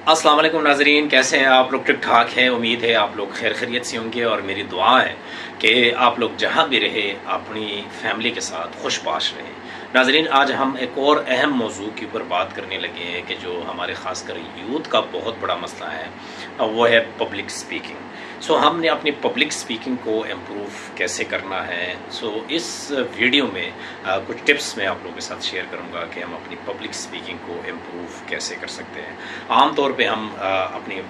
अस्सलाम वालेकुम नाजरीन, कैसे हैं आप लोग? ठीक ठाक हैं। उम्मीद है आप लोग खैर खैरियत से होंगे और मेरी दुआ है कि आप लोग जहाँ भी रहे अपनी फैमिली के साथ खुशबाश रहें। नाजरीन, आज हम एक और अहम मौजू के ऊपर बात करने लगे हैं कि जो हमारे ख़ासकर यूथ का बहुत बड़ा मसला है, वो है पब्लिक स्पीकिंग। हमने अपनी पब्लिक स्पीकिंग को इम्प्रूव कैसे करना है। इस वीडियो में कुछ टिप्स मैं आप लोगों के साथ शेयर करूंगा कि हम अपनी पब्लिक स्पीकिंग को इम्प्रूव कैसे कर सकते हैं। आम तौर पे हम अपनी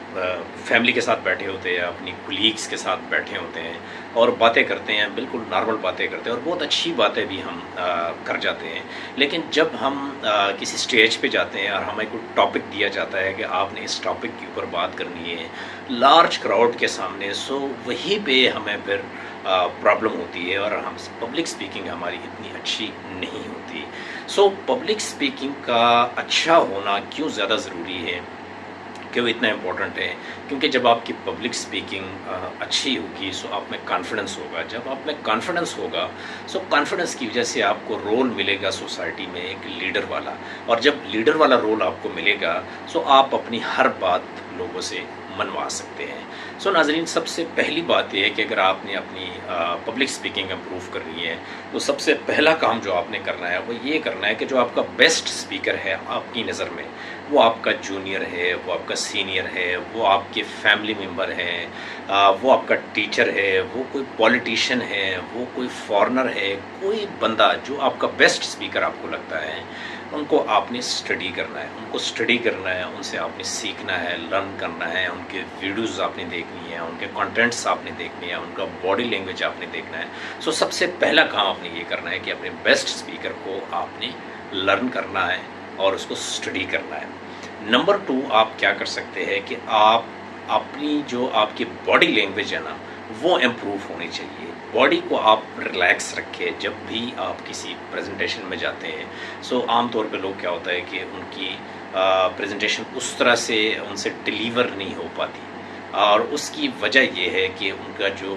फैमिली के साथ बैठे होते हैं, अपनी कुलीग्स के साथ बैठे होते हैं और बातें करते हैं, बिल्कुल नॉर्मल बातें करते हैं और बहुत अच्छी बातें भी हम कर जाते हैं। लेकिन जब हम किसी स्टेज पे जाते हैं और हमें कोई टॉपिक दिया जाता है कि आपने इस टॉपिक के ऊपर बात करनी है लार्ज क्राउड के सामने, वहीं पे हमें फिर प्रॉब्लम होती है और हम पब्लिक स्पीकिंग हमारी इतनी अच्छी नहीं होती। पब्लिक स्पीकिंग का अच्छा होना क्यों ज़्यादा ज़रूरी है, क्यों इतना इम्पोर्टेंट है? क्योंकि जब आपकी पब्लिक स्पीकिंग अच्छी होगी आप में कॉन्फिडेंस होगा। जब आप में कॉन्फिडेंस होगा कॉन्फिडेंस की वजह से आपको रोल मिलेगा सोसाइटी में एक लीडर वाला, और जब लीडर वाला रोल आपको मिलेगा आप अपनी हर बात लोगों से मनवा सकते हैं। नाजरीन, सबसे पहली बात यह है कि अगर आपने अपनी पब्लिक स्पीकिंग इम्प्रूव करनी है तो सबसे पहला काम जो आपने करना है वो ये करना है कि जो आपका बेस्ट स्पीकर है आपकी नज़र में, वो आपका जूनियर है, वो आपका सीनियर है, वो आपके फैमिली मेम्बर हैं, वो आपका टीचर है, वो कोई पॉलिटिशियन है, वो कोई फॉरेनर है, कोई बंदा जो आपका बेस्ट स्पीकर आपको लगता है, उनको आपने स्टडी करना है, उनको स्टडी करना है, उनसे आपने सीखना है, लर्न करना है, उनके वीडियोज़ आपने देखनी है, उनके कंटेंट्स आपने देखनी है, उनका बॉडी लैंग्वेज आपने देखना है। सबसे पहला काम आपने ये करना है कि अपने बेस्ट स्पीकर को आपने लर्न करना है और उसको स्टडी करना है। नंबर 2, आप क्या कर सकते हैं कि आप अपनी जो आपकी बॉडी लैंग्वेज है ना वो इम्प्रूव होनी चाहिए। बॉडी को आप रिलैक्स रखें जब भी आप किसी प्रेजेंटेशन में जाते हैं। आम तौर पे लोग क्या होता है कि उनकी प्रेजेंटेशन उस तरह से उनसे डिलीवर नहीं हो पाती, और उसकी वजह ये है कि उनका जो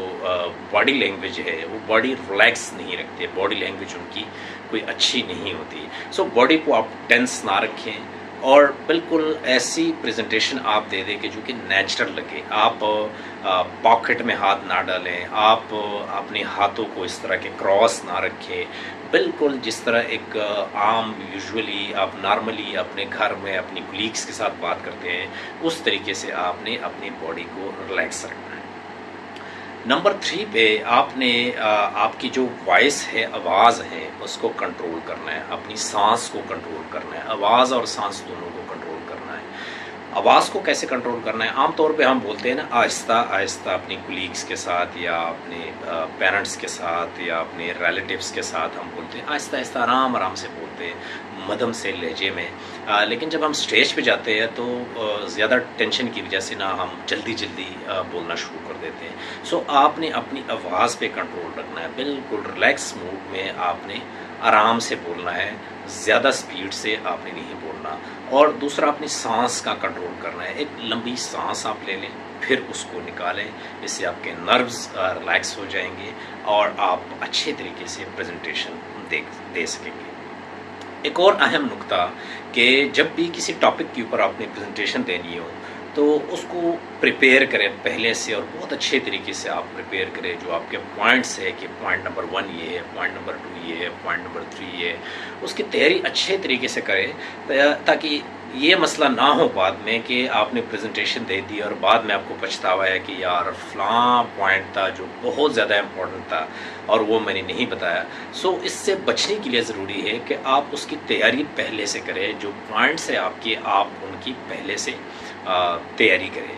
बॉडी लैंग्वेज है वो बॉडी रिलैक्स नहीं रखती है, बॉडी लैंग्वेज उनकी कोई अच्छी नहीं होती। बॉडी को आप टेंस ना रखें और बिल्कुल ऐसी प्रेजेंटेशन आप दे दें कि जो कि नेचुरल लगे। आप पॉकेट में हाथ ना डालें, आप अपने हाथों को इस तरह के क्रॉस ना रखें, बिल्कुल जिस तरह एक आम यूजुअली आप नॉर्मली अपने घर में अपनी कलीग्स के साथ बात करते हैं उस तरीके से आपने अपनी बॉडी को रिलैक्स रखना है। नंबर 3 पे आपने आपकी जो वॉइस है, आवाज़ है, उसको कंट्रोल करना है, अपनी सांस को कंट्रोल करना है। आवाज़ और सांस दोनों को कंट्रोल करना है। आवाज़ को कैसे कंट्रोल करना है? आम तौर पे हम बोलते हैं ना आहिस्ता आहिस्ता अपनी कुलीग्स के साथ या अपने पेरेंट्स के साथ या अपने रिलेटिव्स के साथ हम बोलते हैं आहिस्ता आहिस्ता, आराम आराम से बोलते हैं, मध्यम से लहजे में। लेकिन जब हम स्टेज पे जाते हैं तो ज़्यादा टेंशन की वजह से ना हम जल्दी जल्दी बोलना शुरू कर देते हैं। आपने अपनी आवाज़ पे कंट्रोल रखना है, बिल्कुल रिलैक्स मूड में आपने आराम से बोलना है, ज़्यादा स्पीड से आपने नहीं बोलना। और दूसरा, अपनी सांस का कंट्रोल करना है। एक लंबी सांस आप ले लें, फिर उसको निकालें, इससे आपके नर्व्स रिलैक्स हो जाएंगे और आप अच्छे तरीके से प्रेजेंटेशन दे सकेंगे। एक और अहम नुक्ता कि जब भी किसी टॉपिक के ऊपर आपने प्रेजेंटेशन देनी हो तो उसको प्रिपेयर करें पहले से, और बहुत अच्छे तरीके से आप प्रिपेयर करें। जो आपके पॉइंट्स है कि पॉइंट नंबर 1 ये है, पॉइंट नंबर 2 ये है, पॉइंट नंबर 3 ये है, उसकी तैयारी अच्छे तरीके से करें ताकि ये मसला ना हो बाद में कि आपने प्रेजेंटेशन दे दी और बाद में आपको पछतावा है कि यार फ़लाँ पॉइंट था जो बहुत ज़्यादा इम्पोर्टेंट था और वो मैंने नहीं बताया। इससे बचने के लिए ज़रूरी है कि आप उसकी तैयारी पहले से करें। जो पॉइंट्स है आपके, आप उनकी पहले से तैयारी करें।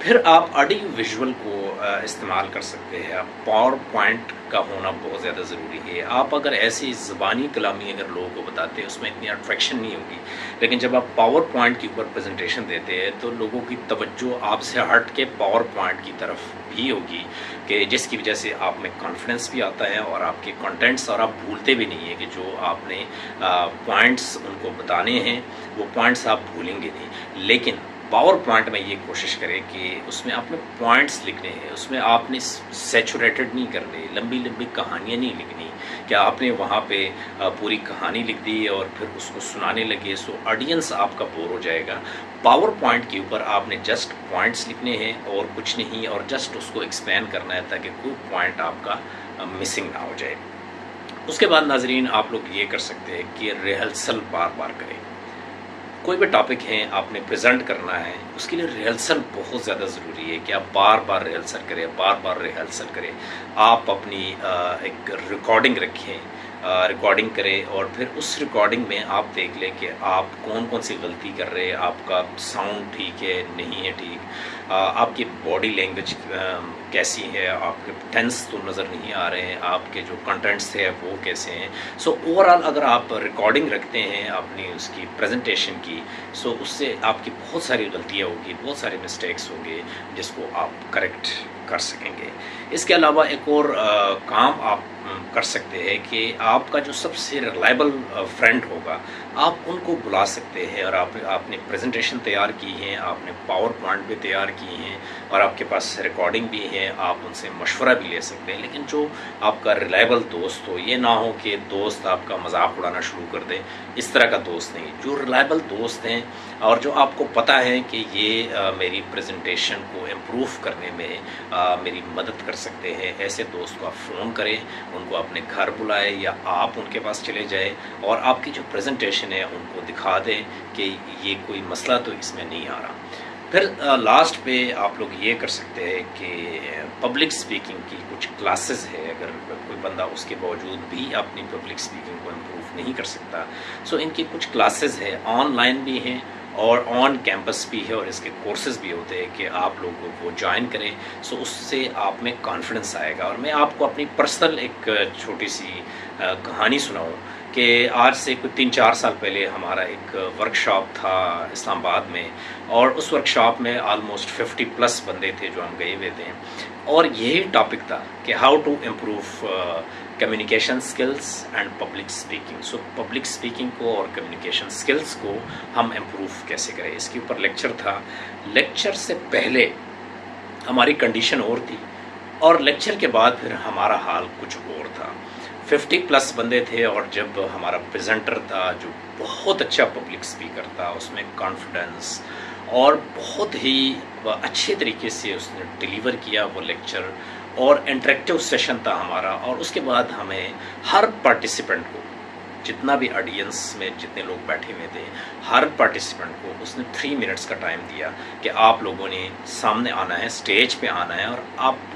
फिर आप ऑडियो विजुअल को इस्तेमाल कर सकते हैं। आप पावर पॉइंट का होना बहुत ज़्यादा ज़रूरी है। आप अगर ऐसी ज़बानी कलामी अगर लोगों को बताते हैं उसमें इतनी अट्रैक्शन नहीं होगी, लेकिन जब आप पावर पॉइंट के ऊपर प्रेजेंटेशन देते हैं तो लोगों की तवज्जो आपसे हट के पावर पॉइंट की तरफ भी होगी, कि जिसकी वजह से आप में कॉन्फिडेंस भी आता है और आपके कंटेंट्स, और आप भूलते भी नहीं है कि जो आपने पॉइंट्स उनको बताने हैं वो पॉइंट्स आप भूलेंगे नहीं। लेकिन پاور پوائنٹ میں یہ کوشش کریں کہ اس میں آپ نے پوائنٹس لکھنے ہیں، اس میں آپ نے سیچوریٹڈ نہیں کرنے، لمبی لمبی کہانیاں نہیں لکھنی کہ آپ نے وہاں پہ پوری کہانی لکھ دی اور پھر اس کو سنانے لگے، سو آڈینس آپ کا بور ہو جائے گا۔ پاور پوائنٹ کے اوپر آپ نے جسٹ پوائنٹس لکھنے ہیں اور کچھ نہیں، اور جسٹ اس کو ایکسپلین کرنا ہے تاکہ کوئی پوائنٹ آپ کا مسنگ نہ ہو جائے۔ اس کے بعد ناظرین آپ لوگ یہ کر سکتے ہیں کہ ریہرسل بار بار کریں۔ کوئی بھی ٹاپک ہے آپ نے پریزنٹ کرنا ہے، اس کے لیے ریہرسل بہت زیادہ ضروری ہے کہ آپ بار بار ریہرسل کریں، بار بار ریہرسل کریں۔ آپ اپنی ایک ریکارڈنگ رکھیں، ریکارڈنگ کریں، اور پھر اس ریکارڈنگ میں آپ دیکھ لیں کہ آپ کون کون سی غلطی کر رہے ہیں، آپ کا ساؤنڈ ٹھیک ہے نہیں ہے ٹھیک، آپ کی باڈی لینگویج کیسی ہے، آپ کے ٹینس تو نظر نہیں آ رہے ہیں، آپ کے جو کنٹینٹس تھے وہ کیسے ہیں۔ سو اوور آل اگر آپ ریکارڈنگ رکھتے ہیں اپنی اس کی پریزنٹیشن کی، سو اس سے آپ کی بہت ساری غلطیاں ہوگی، بہت سارے مسٹیکس ہوں گے جس کو آپ کریکٹ کر سکیں گے۔ اس کے علاوہ ایک اور کام آپ کر سکتے ہیں کہ آپ کا جو سب سے ریلائبل فرینڈ ہوگا آپ ان کو بلا سکتے ہیں، اور آپ نے پریزنٹیشن تیار کی ہیں، آپ نے پاور پوائنٹ بھی تیار کی ہیں، اور آپ کے پاس ریکارڈنگ بھی ہے، آپ ان سے مشورہ بھی لے سکتے ہیں۔ لیکن جو آپ کا ریلائبل دوست ہو، یہ نہ ہو کہ دوست آپ کا مذاق اڑانا شروع کر دے، اس طرح کا دوست نہیں۔ جو ریلائبل دوست ہیں اور جو آپ کو پتہ ہے کہ یہ میری پریزنٹیشن کو امپروو کرنے میں میری مدد کر سکتے ہیں، ایسے دوست کو آپ فون کریں، ان کو اپنے گھر بلائیں یا آپ ان کے پاس چلے جائیں اور آپ کی جو پریزنٹیشن ہے ان کو دکھا دیں کہ یہ کوئی مسئلہ تو اس میں نہیں آ رہا۔ پھر لاسٹ پہ آپ لوگ یہ کر سکتے ہیں کہ پبلک سپیکنگ کی کچھ کلاسز ہے، اگر کوئی بندہ اس کے باوجود بھی اپنی پبلک سپیکنگ کو امپروو نہیں کر سکتا، سو ان کی کچھ کلاسز ہے، آن لائن بھی ہیں اور آن کیمپس بھی ہے، اور اس کے کورسز بھی ہوتے ہیں کہ آپ لوگوں کو جوائن کریں، سو اس سے آپ میں کانفیڈنس آئے گا۔ اور میں آپ کو اپنی پرسنل ایک چھوٹی سی کہانی سناؤں کہ آج سے کوئی 3-4 سال پہلے ہمارا ایک ورک شاپ تھا اسلام آباد میں، اور اس ورک شاپ میں آلموسٹ 50+ بندے تھے جو ہم گئے ہوئے تھے، اور یہی ٹاپک تھا کہ how to improve communication skills and public speaking. So public speaking کو اور کمیونیکیشن سکلز کو ہم امپروو کیسے کریں، اس کے اوپر لیکچر تھا۔ لیکچر سے پہلے ہماری کنڈیشن اور تھی، اور لیکچر کے بعد پھر ہمارا حال کچھ اور تھا۔ 50+ بندے تھے، اور جب ہمارا پریزنٹر تھا جو بہت اچھا پبلک سپیکر تھا، اس میں کانفیڈنس اور بہت ہی اچھے طریقے سے اس نے ڈیلیور کیا وہ لیکچر، اور انٹریکٹیو سیشن تھا ہمارا، اور اس کے بعد ہمیں ہر پارٹیسپینٹ کو، جتنا بھی آڈینس میں جتنے لوگ بیٹھے ہوئے تھے، ہر پارٹیسپینٹ کو اس نے 3 منٹس کا ٹائم دیا کہ آپ لوگوں نے سامنے آنا ہے، اسٹیج پہ آنا ہے، اور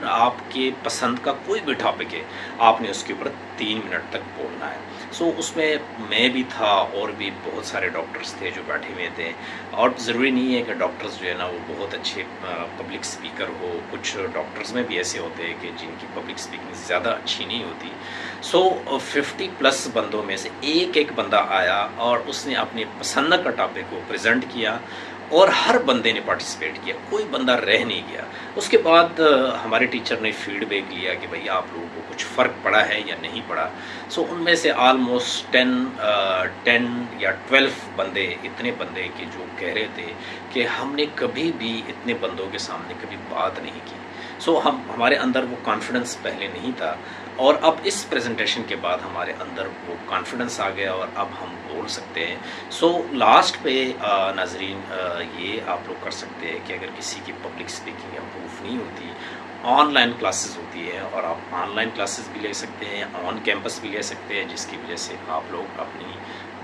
آپ کے پسند کا کوئی بھی ٹاپک ہے، آپ نے اس کے اوپر 3 منٹ تک بولنا ہے۔ سو اس میں بھی تھا، اور بھی بہت سارے ڈاکٹرز تھے جو بیٹھے ہوئے تھے، اور ضروری نہیں ہے کہ ڈاکٹرز جو ہے نا وہ بہت اچھے پبلک سپیکر ہو، کچھ ڈاکٹرز میں بھی ایسے ہوتے ہیں کہ جن کی پبلک سپیکنگ زیادہ اچھی نہیں ہوتی۔ سو 50+ بندوں میں سے ایک بندہ آیا اور اس نے اپنے پسند کا ٹاپک کو پریزنٹ کیا، اور ہر بندے نے پارٹیسپیٹ کیا، کوئی بندہ رہ نہیں گیا۔ اس کے بعد ہمارے ٹیچر نے فیڈ بیک لیا کہ بھئی آپ لوگوں کو کچھ فرق پڑا ہے یا نہیں پڑا۔ سو ان میں سے آلموسٹ 10 یا 12 بندے، اتنے بندے کہ جو کہہ رہے تھے کہ ہم نے کبھی بھی اتنے بندوں کے سامنے کبھی بات نہیں کی۔ سو ہمارے اندر وہ کانفیڈنس پہلے نہیں تھا، اور اب اس پریزنٹیشن کے بعد ہمارے اندر وہ کانفیڈنس آ گیا، اور اب ہم بول سکتے ہیں۔ سو لاسٹ پہ ناظرین یہ آپ لوگ کر سکتے ہیں کہ اگر کسی کی پبلک سپیکنگ امپروو نہیں ہوتی، آن لائن کلاسز ہوتی ہے، اور آپ آن لائن کلاسز بھی لے سکتے ہیں، آن کیمپس بھی لے سکتے ہیں، جس کی وجہ سے آپ لوگ اپنی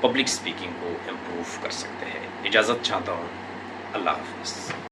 پبلک سپیکنگ کو امپروو کر سکتے ہیں۔ اجازت چاہتا ہوں، اللہ حافظ۔